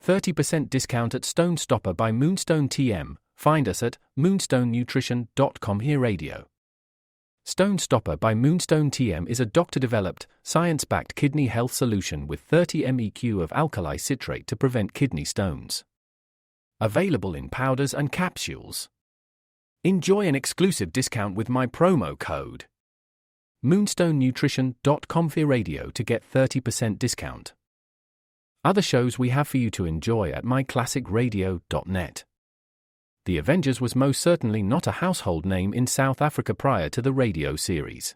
30% discount at Stone Stopper by Moonstone TM. Find us at moonstonenutrition.com. Here Radio. Stone Stopper by Moonstone TM is a doctor-developed, science-backed kidney health solution with 30 MEq of alkali citrate to prevent kidney stones. Available in powders and capsules. Enjoy an exclusive discount with my promo code moonstonenutrition.com. Here Radio to get 30% discount. Other shows we have for you to enjoy at myclassicradio.net. The Avengers was most certainly not a household name in South Africa prior to the radio series.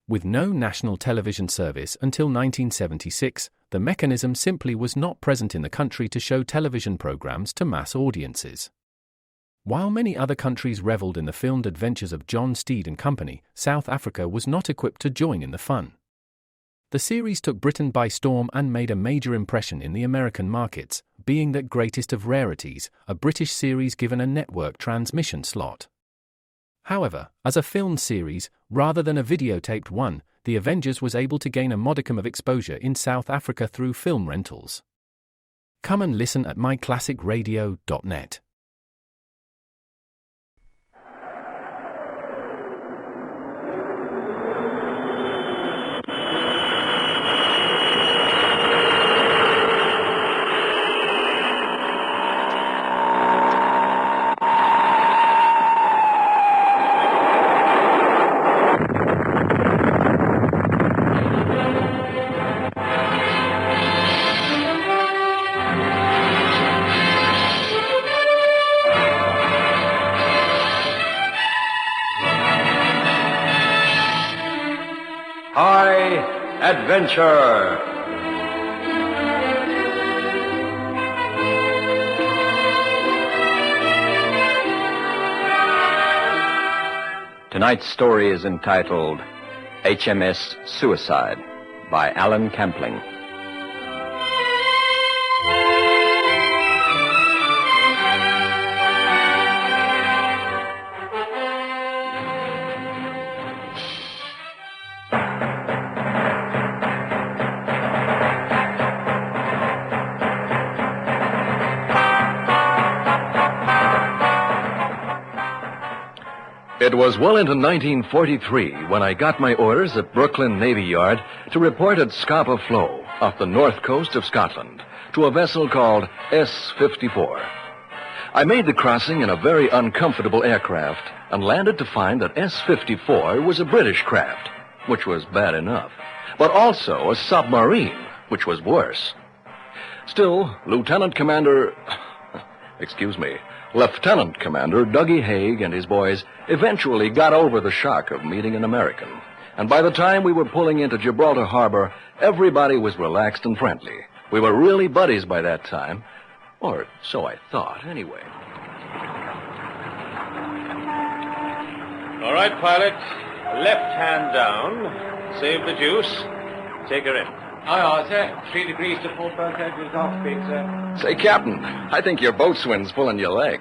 With no national television service until 1976, the mechanism simply was not present in the country to show television programs to mass audiences. While many other countries reveled in the filmed adventures of John Steed and company, South Africa was not equipped to join in the fun. The series took Britain by storm and made a major impression in the American markets, being that greatest of rarities, a British series given a network transmission slot. However, as a film series, rather than a videotaped one, The Avengers was able to gain a modicum of exposure in South Africa through film rentals. Come and listen at myclassicradio.net. Adventure. Tonight's story is entitled HMS Suicide by Alan Campling. It was well into 1943 when I got my orders at Brooklyn Navy Yard to report at Scapa Flow, off the north coast of Scotland, to a vessel called S-54. I made the crossing in a very uncomfortable aircraft and landed to find that S-54 was a British craft, which was bad enough, but also a submarine, which was worse. Still, Lieutenant Commander Dougie Haig and his boys eventually got over the shock of meeting an American. And by the time we were pulling into Gibraltar Harbor, everybody was relaxed and friendly. We were really buddies by that time. Or so I thought, anyway. All right, pilot. Left hand down. Save the juice. Take her in. Aye, sir. 3 degrees to port both edges off speed, sir. Say, Captain, I think your boatswain's pulling your leg.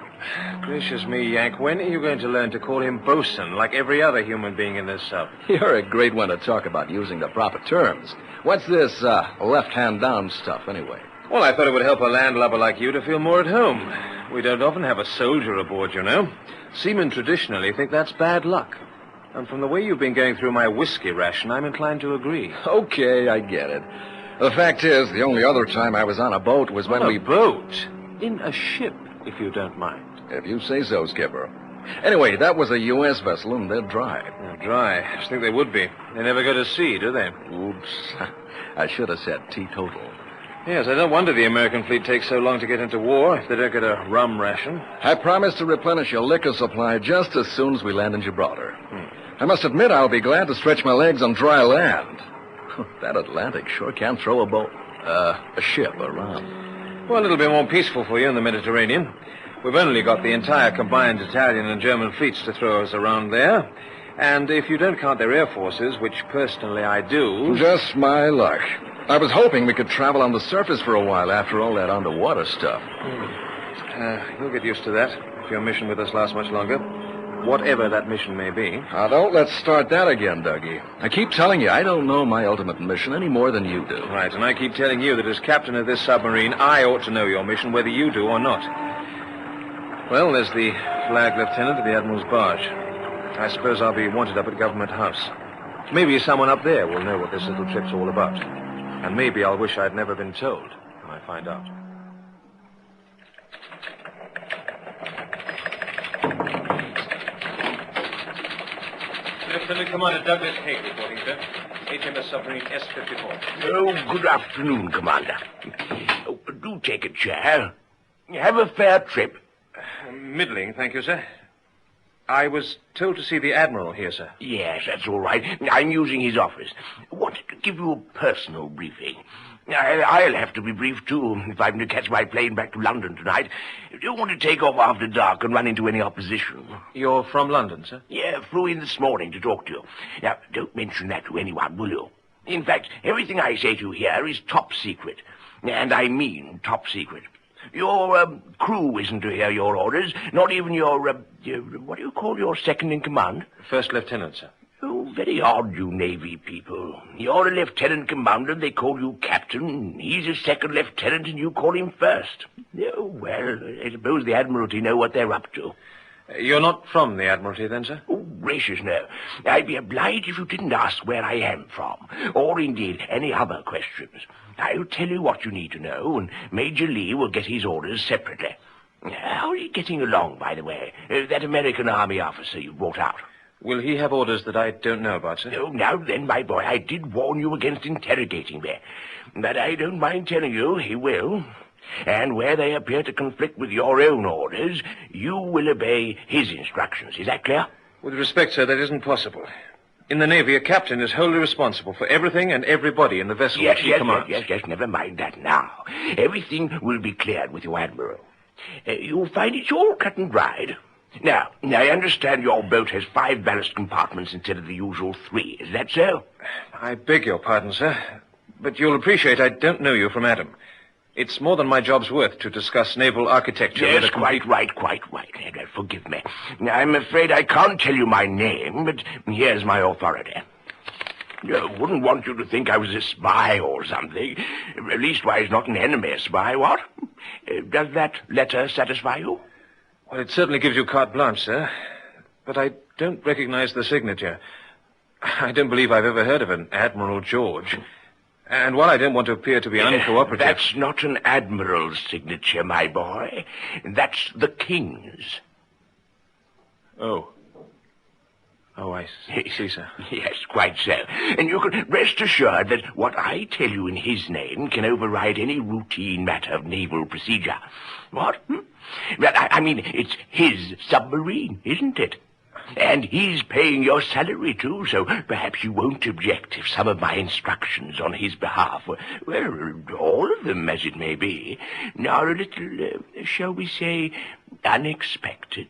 Gracious me, Yank, when are you going to learn to call him bosun like every other human being in this sub? You're a great one to talk about using the proper terms. What's this, left-hand down stuff, anyway? Well, I thought it would help a landlubber like you to feel more at home. We don't often have a soldier aboard, you know. Seamen traditionally think that's bad luck. And from the way you've been going through my whiskey ration, I'm inclined to agree. Okay, I get it. The fact is, the only other time I was on a boat was when we... boat? In a ship, if you don't mind. If you say so, Skipper. Anyway, that was a U.S. vessel, and they're dry. They're dry. I just think they would be. They never go to sea, do they? Oops. I should have said teetotal. Yes, I don't wonder the American fleet takes so long to get into war if they don't get a rum ration. I promise to replenish your liquor supply just as soon as we land in Gibraltar. I must admit I'll be glad to stretch my legs on dry land. That Atlantic sure can throw a ship around. Well, it'll be more peaceful for you in the Mediterranean. We've only got the entire combined Italian and German fleets to throw us around there. And if you don't count their air forces, which personally I do... Just my luck. I was hoping we could travel on the surface for a while after all that underwater stuff. You'll get used to that if your mission with us lasts much longer. whatever that mission may be. Now, don't let's start that again, Dougie. I keep telling you, I don't know my ultimate mission any more than you do. Right, and I keep telling you that as captain of this submarine, I ought to know your mission, whether you do or not. Well, there's the flag lieutenant of the Admiral's barge. I suppose I'll be wanted up at Government House. Maybe someone up there will know what this little trip's all about. And maybe I'll wish I'd never been told when I find out. Lieutenant Commander Douglas Haig reporting, sir. HMS submarine S-54. Oh, good afternoon, Commander. Oh, do take a chair. Have a fair trip. Middling, thank you, sir. I was told to see the Admiral here, sir. Yes, that's all right. I'm using his office. Wanted to give you a personal briefing. I'll have to be briefed, too, if I'm to catch my plane back to London tonight. Don't want to take off after dark and run into any opposition. You're from London, sir? Yeah, flew in this morning to talk to you. Now, don't mention that to anyone, will you? In fact, everything I say to you here is top secret. And I mean top secret. Your crew isn't to hear your orders, not even your, what do you call your second-in-command? First lieutenant, sir. Oh, very odd, you Navy people. You're a lieutenant commander, they call you captain. He's a second lieutenant, and you call him first. Oh, well, I suppose the Admiralty know what they're up to. You're not from the Admiralty, then, sir? Oh, gracious, no. I'd be obliged if you didn't ask where I am from, or indeed any other questions. I'll tell you what you need to know, and Major Lee will get his orders separately. How are you getting along, by the way? That American Army officer you brought out? Will he have orders that I don't know about, sir? Oh, now then, my boy, I did warn you against interrogating me. But I don't mind telling you he will. And where they appear to conflict with your own orders, you will obey his instructions. Is that clear? With respect, sir, that isn't possible. In the Navy, a captain is wholly responsible for everything and everybody in the vessel Yes, he commands. Yes, never mind that now. Everything will be cleared with your Admiral. You'll find it's all cut and dried. Now, I understand your boat has 5 ballast compartments instead of the usual 3. Is that so? I beg your pardon, sir, but you'll appreciate I don't know you from Adam. It's more than my job's worth to discuss naval architecture. Yes, quite right. Forgive me. I'm afraid I can't tell you my name, but here's my authority. I wouldn't want you to think I was a spy or something. Leastwise, not an enemy spy, what? Does that letter satisfy you? Well, it certainly gives you carte blanche, sir. But I don't recognize the signature. I don't believe I've ever heard of an Admiral George. And while I don't want to appear to be uncooperative... That's not an admiral's signature, my boy. That's the king's. Oh, I see, sir. Yes, quite so. And you can rest assured that what I tell you in his name can override any routine matter of naval procedure. What? Well, I mean, it's his submarine, isn't it? And he's paying your salary, too, so perhaps you won't object if some of my instructions on his behalf were, well, all of them, as it may be, are a little, shall we say, unexpected.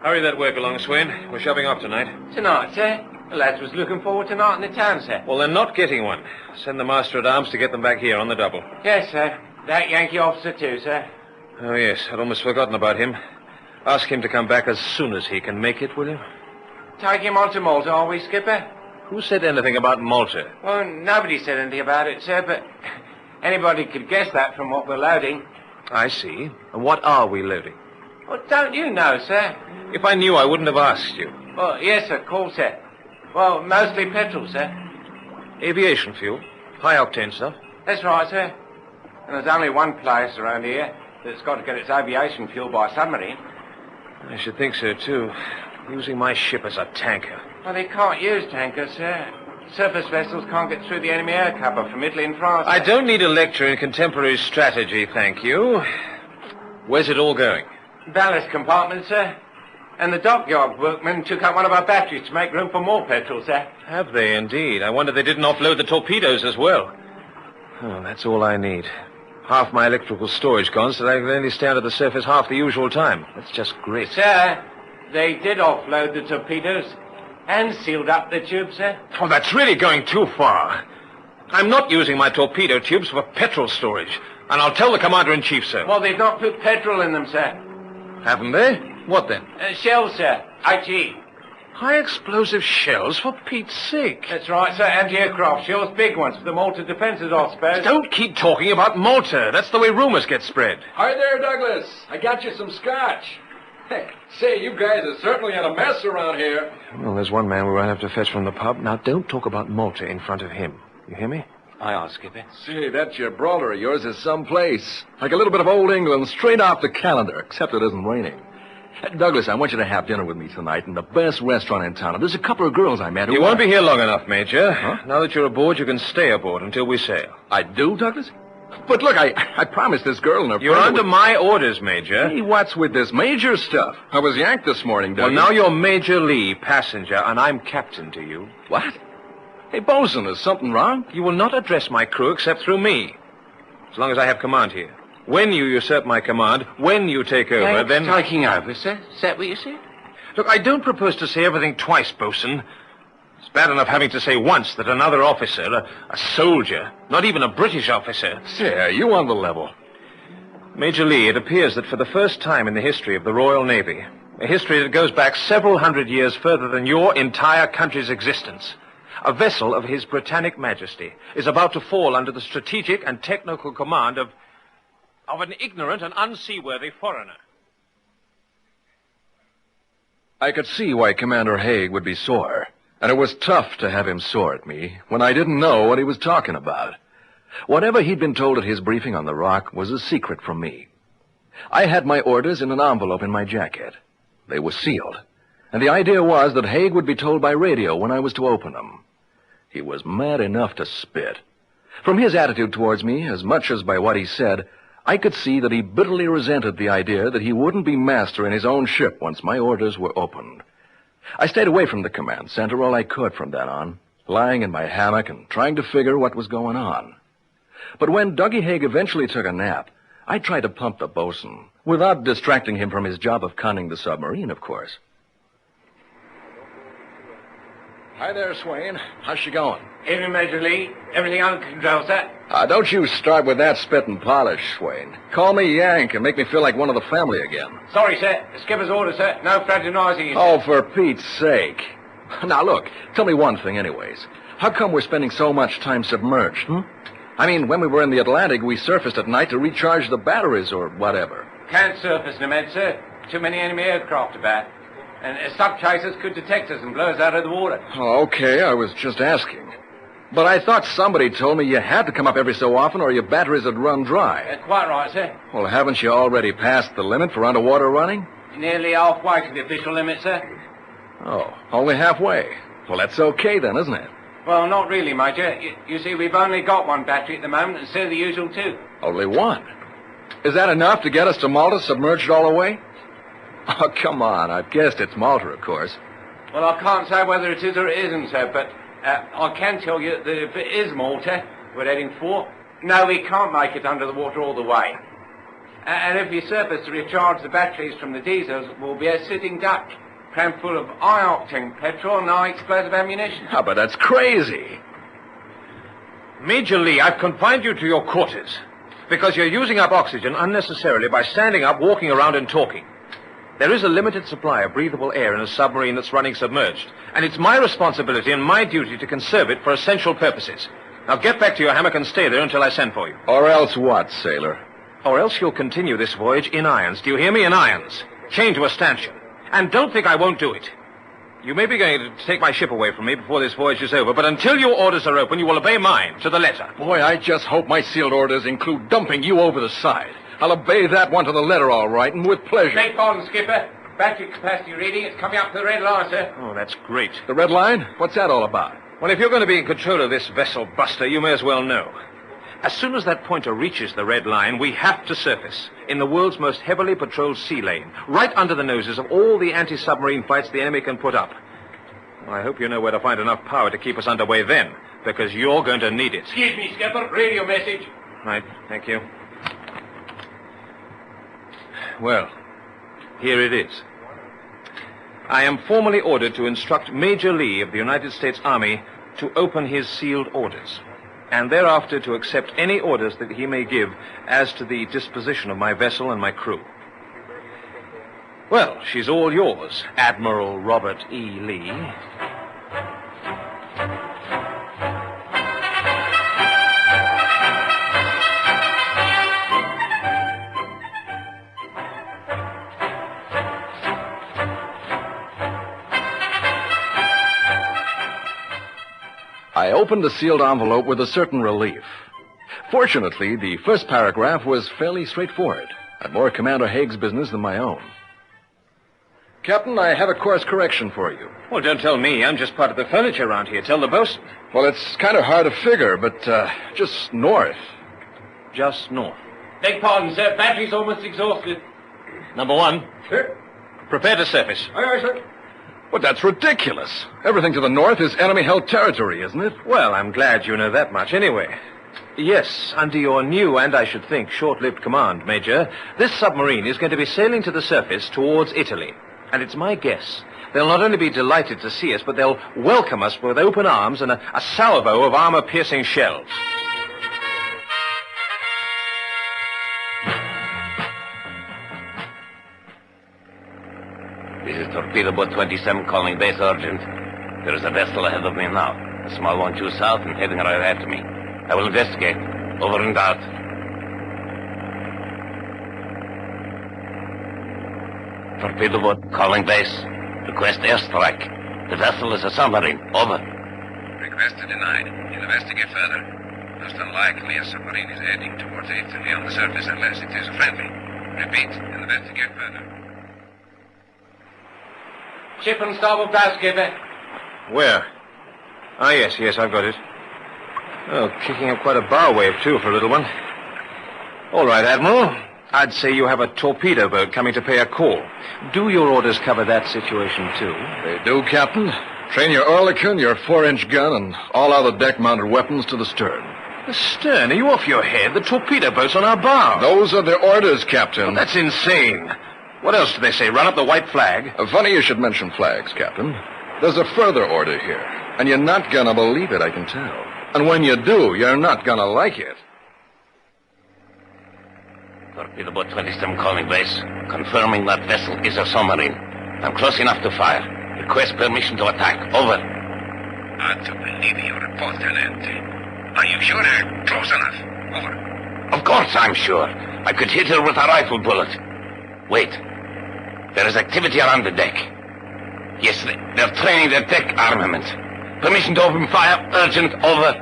Hurry that work along, Swain. We're shoving off tonight. Tonight, sir? The lads was looking forward to night in the town, sir. Well, they're not getting one. Send the master-at-arms to get them back here on the double. Yes, sir. That Yankee officer, too, sir. Oh, yes. I'd almost forgotten about him. Ask him to come back as soon as he can make it, will you? Take him on to Malta, are we, Skipper? Who said anything about Malta? Well, nobody said anything about it, sir, but anybody could guess that from what we're loading. I see. And what are we loading? Well, don't you know, sir? If I knew, I wouldn't have asked you. Well, yes, of course, sir. Well, mostly petrol, sir. Aviation fuel. High-octane stuff. That's right, sir. And there's only one place around here that's got to get its aviation fuel by submarine. I should think so, too. Using my ship as a tanker. Well, they can't use tankers, sir. Surface vessels can't get through the enemy air cover from Italy and France. I don't need a lecture in contemporary strategy, thank you. Where's it all going? Ballast compartment, sir. And the dockyard workmen took out one of our batteries to make room for more petrol, sir. Have they indeed? I wonder they didn't offload the torpedoes as well. Oh, that's all I need. Half my electrical storage gone, so I can only stand at the surface half the usual time. That's just great. Sir, they did offload the torpedoes and sealed up the tube, sir. Oh, that's really going too far. I'm not using my torpedo tubes for petrol storage. And I'll tell the Commander-in-Chief, sir. Well, they've not put petrol in them, sir. Haven't they? What then? Shells, sir. HE. High-explosive shells, for Pete's sake. That's right, sir. Anti-aircraft shells, big ones, for the Malta defences, I suppose. Don't keep talking about Malta. That's the way rumors get spread. Hi there, Douglas. I got you some scotch. Say, you guys are certainly in a mess around here. Well, there's one man we won't have to fetch from the pub. Now, don't talk about Malta in front of him. You hear me? Aye, aye, Skipper. Say, that Gibraltar of yours is someplace. Like a little bit of old England straight off the calendar, except it isn't raining. Douglas, I want you to have dinner with me tonight in the best restaurant in town. There's a couple of girls I met who... You won't be here long enough, Major. Huh? Now that you're aboard, you can stay aboard until we sail. I do, Douglas? But look, I promised this girl and her You're friend... under my orders, Major. Hey, what's with this major stuff? I was yanked this morning, Douglas. Well, now you're Major Lee, passenger, and I'm captain to you. What? Hey, Bosun, is something wrong? You will not address my crew except through me, as long as I have command here. When you usurp my command, when you take over, then... Taking over, sir? Is that what you said? Look, I don't propose to say everything twice, Bosun. It's bad enough having to say once that another officer, a soldier, not even a British officer... Say, are you on the level? Major Lee, it appears that for the first time in the history of the Royal Navy, a history that goes back several hundred years further than your entire country's existence, a vessel of His Britannic Majesty is about to fall under the strategic and technical command of an ignorant and unseaworthy foreigner. I could see why Commander Haig would be sore. And it was tough to have him sore at me when I didn't know what he was talking about. Whatever he'd been told at his briefing on the Rock was a secret from me. I had my orders in an envelope in my jacket. They were sealed. And the idea was that Haig would be told by radio when I was to open them. He was mad enough to spit. From his attitude towards me, as much as by what he said, I could see that he bitterly resented the idea that he wouldn't be master in his own ship once my orders were opened. I stayed away from the command center all I could from then on, lying in my hammock and trying to figure what was going on. But when Dougie Haig eventually took a nap, I tried to pump the bosun, without distracting him from his job of conning the submarine, of course. Hi there, Swain. How's she going? Evening, Major Lee. Everything under control, sir? Don't you start with that spit and polish, Swain. Call me Yank and make me feel like one of the family again. Sorry, sir. Skipper's order, sir. No fraternizing you, sir. Oh, for Pete's sake. Now, look, tell me one thing anyways. How come we're spending so much time submerged, I mean, when we were in the Atlantic, we surfaced at night to recharge the batteries or whatever. Can't surface, Nemed, sir. Too many enemy aircraft about. And sub-chasers could detect us and blow us out of the water. Oh, okay, I was just asking. But I thought somebody told me you had to come up every so often or your batteries would run dry. Quite right, sir. Well, haven't you already passed the limit for underwater running? Nearly halfway to the official limit, sir. Oh, only halfway. Well, that's okay then, isn't it? Well, not really, Major. You see, we've only got one battery at the moment instead of the usual two. Only one? Is that enough to get us to Malta submerged all the way? Oh, come on. I've guessed it's Malta, of course. Well, I can't say whether it is or it isn't, sir, but I can tell you that if it is Malta we're heading for, no, we can't make it under the water all the way. And if we surface to recharge the batteries from the diesels, we'll be a sitting duck, crammed full of high-octane petrol and high-explosive ammunition. Ah, but that's crazy. Major Lee, I've confined you to your quarters because you're using up oxygen unnecessarily by standing up, walking around, and talking. There is a limited supply of breathable air in a submarine that's running submerged, and it's my responsibility and my duty to conserve it for essential purposes. Now get back to your hammock and stay there until I send for you. Or else what, sailor? Or else you'll continue this voyage in irons. Do you hear me? In irons. Chained to a stanchion. And don't think I won't do it. You may be going to take my ship away from me before this voyage is over, but until your orders are open, you will obey mine to the letter. Boy, I just hope my sealed orders include dumping you over the side. I'll obey that one to the letter, all right, and with pleasure. Beg pardon, Skipper. Battery capacity reading. It's coming up to the red line, sir. Oh, that's great. The red line? What's that all about? Well, if you're going to be in control of this vessel, Buster, you may as well know. As soon as that pointer reaches the red line, we have to surface in the world's most heavily patrolled sea lane, right under the noses of all the anti-submarine fights the enemy can put up. Well, I hope you know where to find enough power to keep us underway then, because you're going to need it. Excuse me, Skipper. Radio message. Right, thank you. Well, here it is. I am formally ordered to instruct Major Lee of the United States Army to open his sealed orders. and thereafter to accept any orders that he may give as to the disposition of my vessel and my crew. Well, she's all yours, Admiral Robert E. Lee. I opened the sealed envelope with a certain relief. Fortunately, the first paragraph was fairly straightforward, and more Commander Haig's business than my own. Captain, I have a course correction for you. Well, don't tell me. I'm just part of the furniture around here. Tell the bosun. Well, it's kind of hard to figure, but just north. Just north. Beg pardon, sir. Battery's almost exhausted. Number 1. Sir? Prepare to surface. Aye, aye, sir. But that's ridiculous. Everything to the north is enemy-held territory, isn't it? Well, I'm glad you know that much anyway. Yes, under your new and, I should think, short-lived command, Major, this submarine is going to be sailing to the surface towards Italy. And it's my guess they'll not only be delighted to see us, but they'll welcome us with open arms and a salvo of armor-piercing shells. This is Torpedo Boat 27 calling base urgent. There is a vessel ahead of me now. A small one due south and heading right after me. I will investigate. Over and out. Torpedo Boat calling base. Request airstrike. The vessel is a submarine. Over. Request denied. Investigate further. Most unlikely a submarine is heading towards Italy on the surface unless it is friendly. Repeat, investigate further. Ship and starboard bow, skipper. Where? Ah, yes, I've got it. Oh, kicking up quite a bow wave, too, for a little one. All right, Admiral. I'd say you have a torpedo boat coming to pay a call. Do your orders cover that situation, too? They do, Captain. Train your Oerlikon, your 4-inch gun, and all other deck-mounted weapons to the stern. The stern? Are you off your head? The torpedo boat's on our bow. Those are the orders, Captain. Well, that's insane. What else do they say? Run up the white flag? Funny you should mention flags, Captain. There's a further order here, and you're not gonna believe it, I can tell. And when you do, you're not gonna like it. Torpedo Boat 27 calling base. Confirming that vessel is a submarine. I'm close enough to fire. Request permission to attack. Over. Hard to believe your report, Tenente. Are you sure you're close enough? Over. Of course I'm sure. I could hit her with a rifle bullet. Wait. There is activity around the deck. Yes, they're training their deck armament. Permission to open fire. Urgent. Over.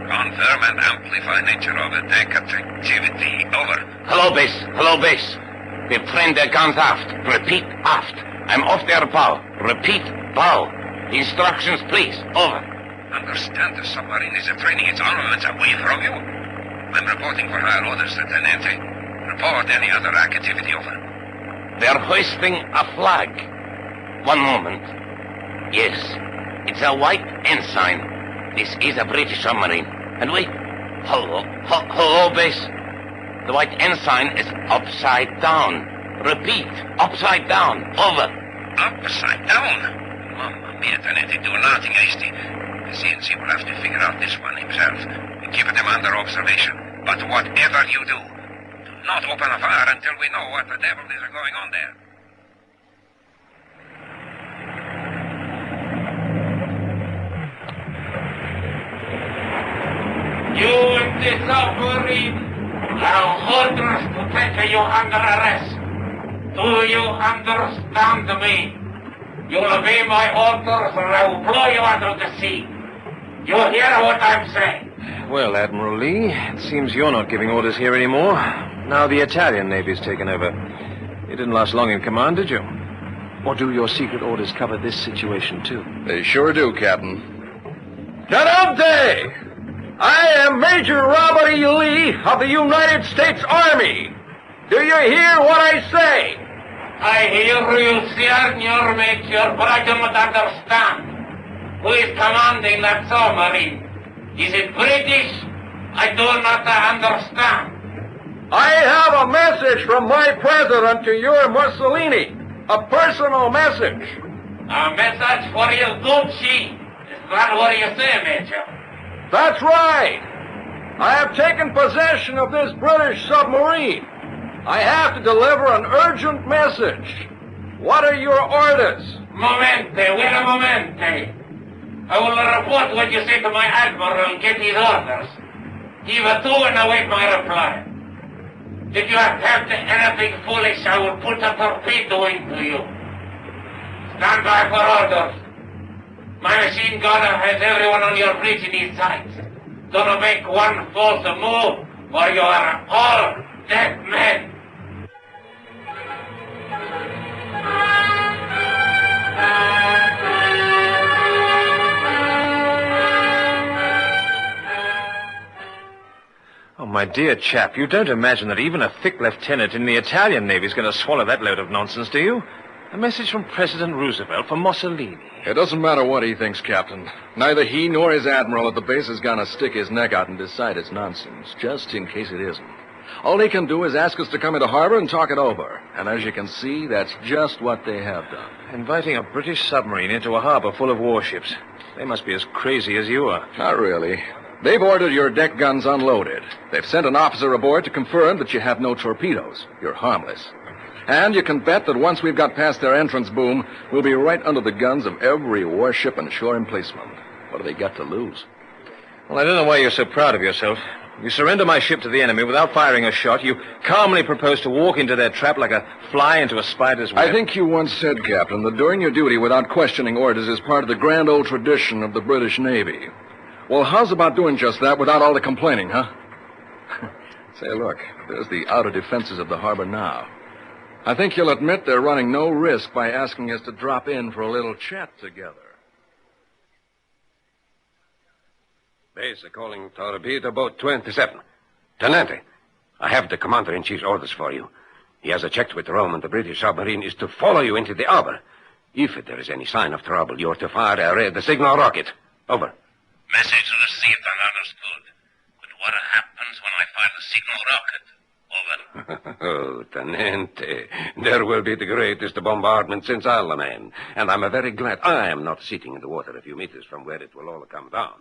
Confirm and amplify nature of the deck activity. Over. Hello, base. Hello, base. They've trained their guns aft. Repeat, aft. I'm off their bow. Repeat, bow. Instructions, please. Over. Understand the submarine is training its armaments away from you. I'm reporting for higher orders, Tenente. Report any other activity. Over. They're hoisting a flag. One moment. Yes, it's a white ensign. This is a British submarine. And wait. Hello, base. The white ensign is upside down. Repeat, upside down. Over. Upside down? Mamma mia, Tenente, do nothing hasty. The CNC will have to figure out this one himself. Keep them under observation. But whatever you do, not open a fire until we know what the devil is going on there. You in the submarine have orders to take you under arrest. Do you understand me? You'll obey my orders or I will blow you under the sea. You hear what I'm saying? Well, Admiral Lee, it seems you're not giving orders here anymore. Now the Italian Navy's taken over. You didn't last long in command, did you? Or do your secret orders cover this situation, too? They sure do, Captain. Tenente! I am Major Robert E. Lee of the United States Army. Do you hear what I say? I hear you, Senor Major, but I do not understand. Who is commanding that submarine? Is it British? I do not understand. I have a message from my president to your Mussolini. A personal message. A message for your Gucci. Is that what you say, Major? That's right. I have taken possession of this British submarine. I have to deliver an urgent message. What are your orders? Momente, wait a momente. I will report what you say to my admiral and get his orders. Give it to and await my reply. If you attempt anything foolish, I will put a torpedo into you. Stand by for orders. My machine gunner has everyone on your bridge in his sights. Don't make one false move, or you are all dead men. Oh, my dear chap, you don't imagine that even a thick lieutenant in the Italian Navy is going to swallow that load of nonsense, do you? A message from President Roosevelt for Mussolini. It doesn't matter what he thinks, Captain. Neither he nor his admiral at the base is going to stick his neck out and decide it's nonsense, just in case it isn't. All he can do is ask us to come into harbor and talk it over. And as you can see, that's just what they have done. Inviting a British submarine into a harbor full of warships. They must be as crazy as you are. Not really. They've ordered your deck guns unloaded. They've sent an officer aboard to confirm that you have no torpedoes. You're harmless. And you can bet that once we've got past their entrance boom, we'll be right under the guns of every warship and shore emplacement. What do they got to lose? Well, I don't know why you're so proud of yourself. You surrender my ship to the enemy without firing a shot. You calmly propose to walk into their trap like a fly into a spider's web. I think you once said, Captain, that doing your duty without questioning orders is part of the grand old tradition of the British Navy. Well, how's about doing just that without all the complaining, huh? Say, look, there's the outer defenses of the harbor now. I think you'll admit they're running no risk by asking us to drop in for a little chat together. Base calling torpedo boat 27. Tenente, I have the Commander-in-Chief's orders for you. He has checked with Rome, and the British submarine is to follow you into the harbor. If there is any sign of trouble, you're to fire the signal rocket. Over. Message received and understood. But what happens when I fire the signal rocket? Over. Oh, Tenente, there will be the greatest bombardment since Alamein. And I'm very glad I am not sitting in the water a few meters from where it will all come down.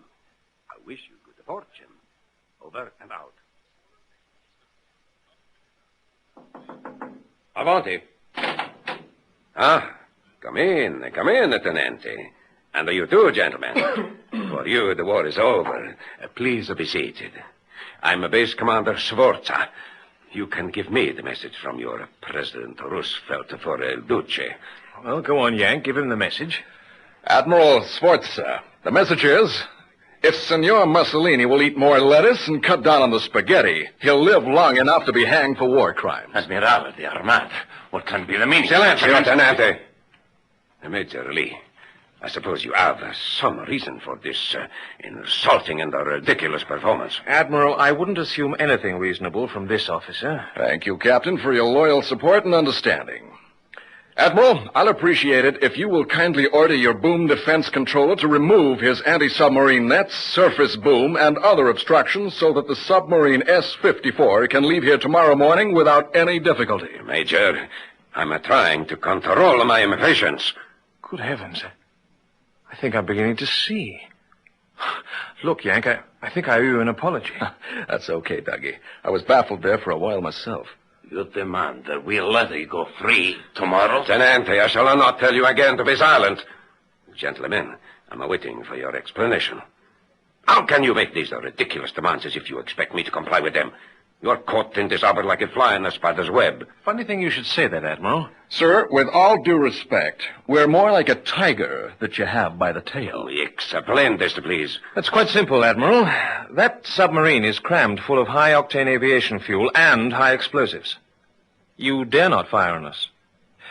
I wish you good fortune. Over and out. Avanti. Ah, come in, Tenente. And you too, gentlemen. For you, the war is over. Please be seated. I'm Base Commander Sforza. You can give me the message from your President Roosevelt for El Duce. Well, go on, Yank. Give him the message. Admiral Sforza, the message is, if Signor Mussolini will eat more lettuce and cut down on the spaghetti, he'll live long enough to be hanged for war crimes. Admiral de Armada, what can be the meaning? Silencio, Tenente. Major Lee, I suppose you have some reason for this insulting and ridiculous performance. Admiral, I wouldn't assume anything reasonable from this officer. Thank you, Captain, for your loyal support and understanding. Admiral, I'll appreciate it if you will kindly order your boom defense controller to remove his anti-submarine nets, surface boom, and other obstructions so that the submarine S-54 can leave here tomorrow morning without any difficulty. Major, I'm trying to control my impatience. Good heavens. I think I'm beginning to see. Look, Yank, I think I owe you an apology. That's okay, Dougie. I was baffled there for a while myself. You demand that we'll let you go free tomorrow? Tenente, I shall not tell you again to be silent. Gentlemen, I'm waiting for your explanation. How can you make these ridiculous demands as if you expect me to comply with them? You're caught in this harbor like a fly in a spider's web. Funny thing you should say that, Admiral. Sir, with all due respect, we're more like a tiger that you have by the tail. Explain this, please. That's quite simple, Admiral. That submarine is crammed full of high-octane aviation fuel and high explosives. You dare not fire on us.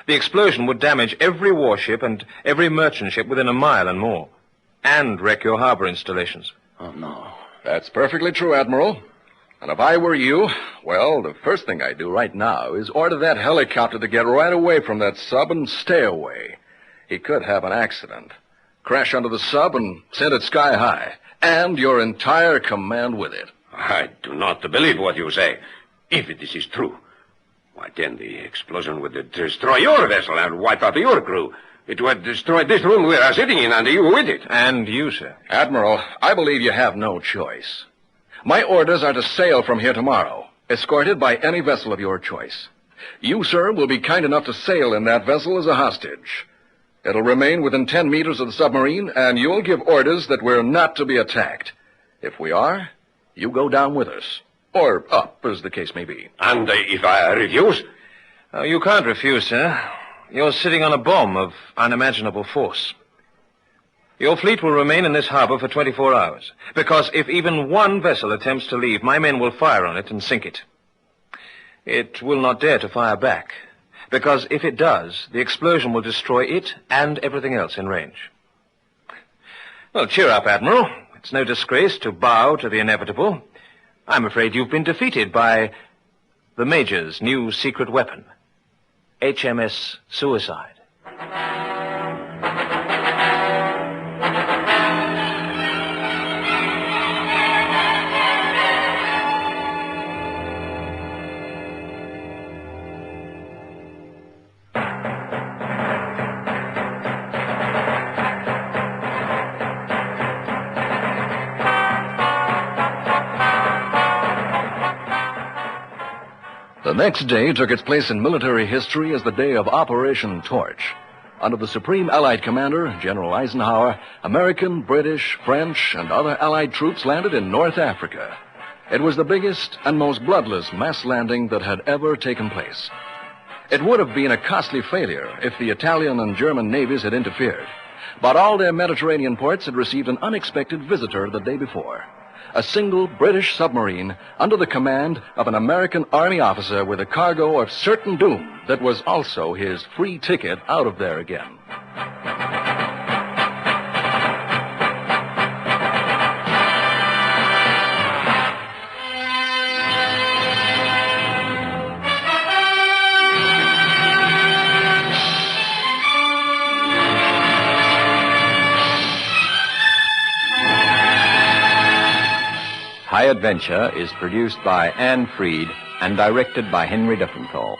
The explosion would damage every warship and every merchant ship within a mile and more, and wreck your harbor installations. Oh, no. That's perfectly true, Admiral. And if I were you, well, the first thing I'd do right now is order that helicopter to get right away from that sub and stay away. He could have an accident, crash under the sub and send it sky high, and your entire command with it. I do not believe what you say. If this is true, why then the explosion would destroy your vessel and wipe out your crew. It would destroy this room we are sitting in and you with it. And you, sir. Admiral, I believe you have no choice. My orders are to sail from here tomorrow, escorted by any vessel of your choice. You, sir, will be kind enough to sail in that vessel as a hostage. It'll remain within 10 meters of the submarine, and you'll give orders that we're not to be attacked. If we are, you go down with us. Or up, as the case may be. And if I refuse? You can't refuse, sir. You're sitting on a bomb of unimaginable force. Your fleet will remain in this harbor for 24 hours, because if even one vessel attempts to leave, my men will fire on it and sink it. It will not dare to fire back, because if it does, the explosion will destroy it and everything else in range. Well, cheer up, Admiral. It's no disgrace to bow to the inevitable. I'm afraid you've been defeated by the Major's new secret weapon, HMS Suicide. The next day took its place in military history as the day of Operation Torch. Under the Supreme Allied Commander, General Eisenhower, American, British, French, and other Allied troops landed in North Africa. It was the biggest and most bloodless mass landing that had ever taken place. It would have been a costly failure if the Italian and German navies had interfered. But all their Mediterranean ports had received an unexpected visitor the day before. A single British submarine under the command of an American Army officer with a cargo of certain doom that was also his free ticket out of there again. High Adventure is produced by Anne Freed and directed by Henry Diffenthal.